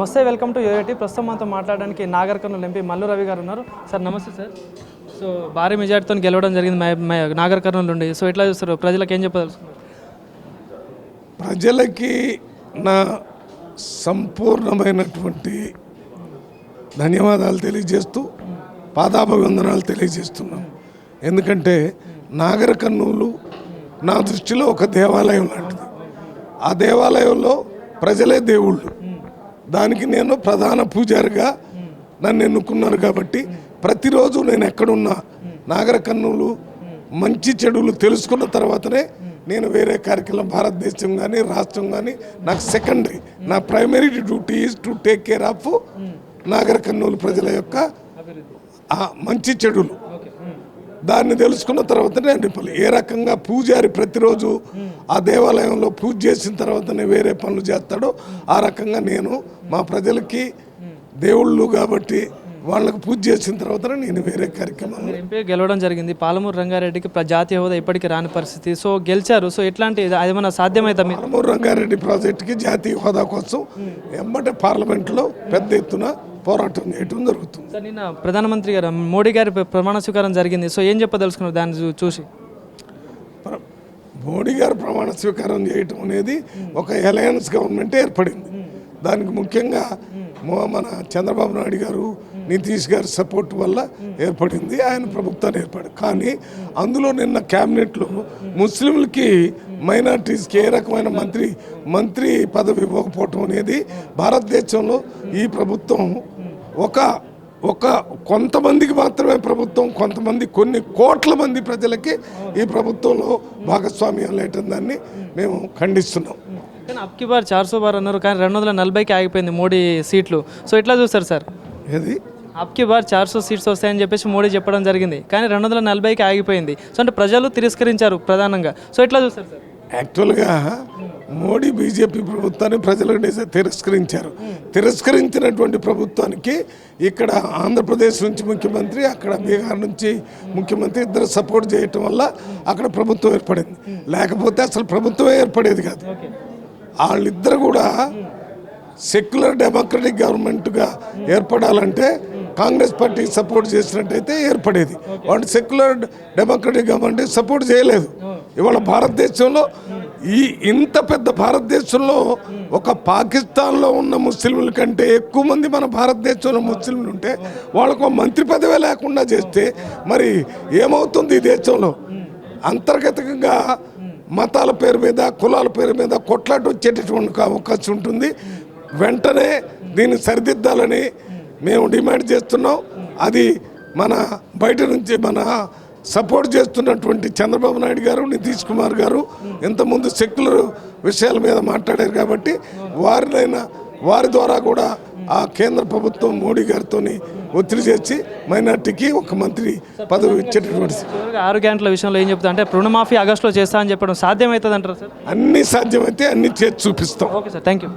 నమస్తే, welcome to యూఐటీ. ప్రస్తుతం మనతో మాట్లాడడానికి నాగర్ కర్నూలు ఎంపీ మల్లు రవి గారు ఉన్నారు. సార్ నమస్తే సార్. సో భారీ మెజార్టీతో గెలవడం జరిగింది నాగర్ కర్నూలు నుండి. సో ఎట్లా చూస్తారు, ప్రజలకు ఏం చెప్పదలుచుకున్నారు? ప్రజలకి నా సంపూర్ణమైనటువంటి ధన్యవాదాలు తెలియజేస్తూ పాదాభివందనాలు తెలియజేస్తున్నాను. ఎందుకంటే నాగర్ కర్నూలు నా దృష్టిలో ఒక దేవాలయం లాంటిది. ఆ దేవాలయంలో ప్రజలే దేవుళ్ళు. దానికి నేను ప్రధాన పూజారిగా నన్ను ఎన్నుకున్నారు. కాబట్టి ప్రతిరోజు నేను ఎక్కడున్నా నాగర్ కర్నూలు మంచి చెడులు తెలుసుకున్న తర్వాతనే నేను వేరే కార్యక్రమం భారతదేశం కానీ రాష్ట్రం కానీ నాకు సెకండరీ. నా primary duty is to take care of Nagar Kurnool ప్రజల యొక్క మంచి చెడులు. దాన్ని తెలుసుకున్న తర్వాత నేను ఏ రకంగా పూజారి ప్రతిరోజు ఆ దేవాలయంలో పూజ చేసిన తర్వాతనే వేరే పనులు చేస్తాడో ఆ రకంగా నేను మా ప్రజలకి దేవుళ్ళు కాబట్టి వాళ్ళకు పూజ చేసిన తర్వాత నేను వేరే కార్యక్రమాలు. ఎంపీ గెలవడం జరిగింది. పాలమూరు రంగారెడ్డికి జాతీయ హోదా ఇప్పటికీ రాని పరిస్థితి. సో గెలిచారు. సో ఎట్లాంటి ఏమైనా సాధ్యమైతే పాలమూరు రంగారెడ్డి ప్రాజెక్టుకి జాతీయ హోదా కోసం ఎమ్మటే పార్లమెంట్లో పెద్ద ఎత్తున పోరాటం చేయడం జరుగుతుంది. సార్ నిన్న ప్రధానమంత్రి గారు మోడీ గారి ప్రమాణ స్వీకారం జరిగింది. సో ఏం చెప్పదలుచుకున్నారు దాన్ని చూసి? మోడీ గారు ప్రమాణ స్వీకారం చేయటం అనేది ఒక అలయన్స్ గవర్నమెంట్ ఏర్పడింది. దానికి ముఖ్యంగా మన చంద్రబాబు నాయుడు గారు నితీష్ గారి సపోర్ట్ వల్ల ఏర్పడింది. ఆయన ప్రభుత్వాన్ని ఏర్పడింది. కానీ అందులో నిన్న క్యాబినెట్లో ముస్లింలకి మైనార్టీస్కి ఏ రకమైన మంత్రి పదవి ఇవ్వకపోవటం అనేది భారతదేశంలో ఈ ప్రభుత్వం ఒక కొంతమందికి మాత్రమే ప్రభుత్వం, కొంతమంది కొన్ని కోట్ల మంది ప్రజలకి ఈ ప్రభుత్వంలో భాగస్వామ్యం లేటం దాన్ని మేము ఖండిస్తున్నాం. కానీ అబ్కి బార్ 400 బార్ అన్నారు, కానీ 240కి ఆగిపోయింది మోడీ సీట్లు. సో ఎట్లా చూస్తారు సార్? ఏది అబ్కి బార్ 400 సీట్స్ వస్తాయని చెప్పేసి మోడీ చెప్పడం జరిగింది, కానీ 240కి ఆగిపోయింది. సో అంటే ప్రజలు తిరస్కరించారు ప్రధానంగా. సో ఎట్లా చూస్తారు సార్? యాక్చువల్గా మోడీ బీజేపీ ప్రభుత్వాన్ని ప్రజలు తిరస్కరించినటువంటి ప్రభుత్వానికి ఇక్కడ ఆంధ్రప్రదేశ్ నుంచి ముఖ్యమంత్రి, అక్కడ బీహార్ నుంచి ముఖ్యమంత్రి ఇద్దరు సపోర్ట్ చేయటం వల్ల అక్కడ ప్రభుత్వం ఏర్పడింది. లేకపోతే అసలు ప్రభుత్వమే ఏర్పడేది కాదు. వాళ్ళిద్దరు కూడా సెక్యులర్ డెమోక్రటిక్ గవర్నమెంట్గా ఏర్పడాలంటే కాంగ్రెస్ పార్టీ సపోర్ట్ చేసినట్టయితే ఏర్పడేది. వాళ్ళు సెక్యులర్ డెమోక్రటిక్ గవర్నమెంట్ సపోర్ట్ చేయలేదు. ఇవాళ భారతదేశంలో ఇంత పెద్ద భారతదేశంలో ఒక పాకిస్తాన్లో ఉన్న ముస్లింల కంటే ఎక్కువ మంది మన భారతదేశంలో ముస్లింలు ఉంటే వాళ్ళకు మంత్రి పదవి లేకుండా చేస్తే మరి ఏమవుతుంది? ఈ దేశంలో అంతర్గతంగా మతాల పేరు మీద కులాల పేరు మీద కొట్లాట వచ్చేటటువంటి అవకాశం ఉంటుంది. వెంటనే దీన్ని సరిదిద్దాలని మేము డిమాండ్ చేస్తున్నాం. అది మన బయట నుంచి మన సపోర్ట్ చేస్తున్నటువంటి చంద్రబాబు నాయుడు గారు, నితీష్ కుమార్ గారు ఇంతకుముందు సెక్యులర్ విషయాల మీద మాట్లాడారు. కాబట్టి వారి ద్వారా కూడా ఆ కేంద్ర ప్రభుత్వం మోడీ గారితో ఒత్తిడి చేసి మైనార్టీకి ఒక మంత్రి పదవి ఇచ్చేటటువంటి 6 గంటల విషయంలో ఏం చెప్తా అంటే రుణమాఫీ ఆగస్టులో చేస్తా అని చెప్పడం సాధ్యమవుతుంది అంటారు సార్? అన్ని సాధ్యమైతే అన్ని చేసి చూపిస్తాం. Okay sir, thank you.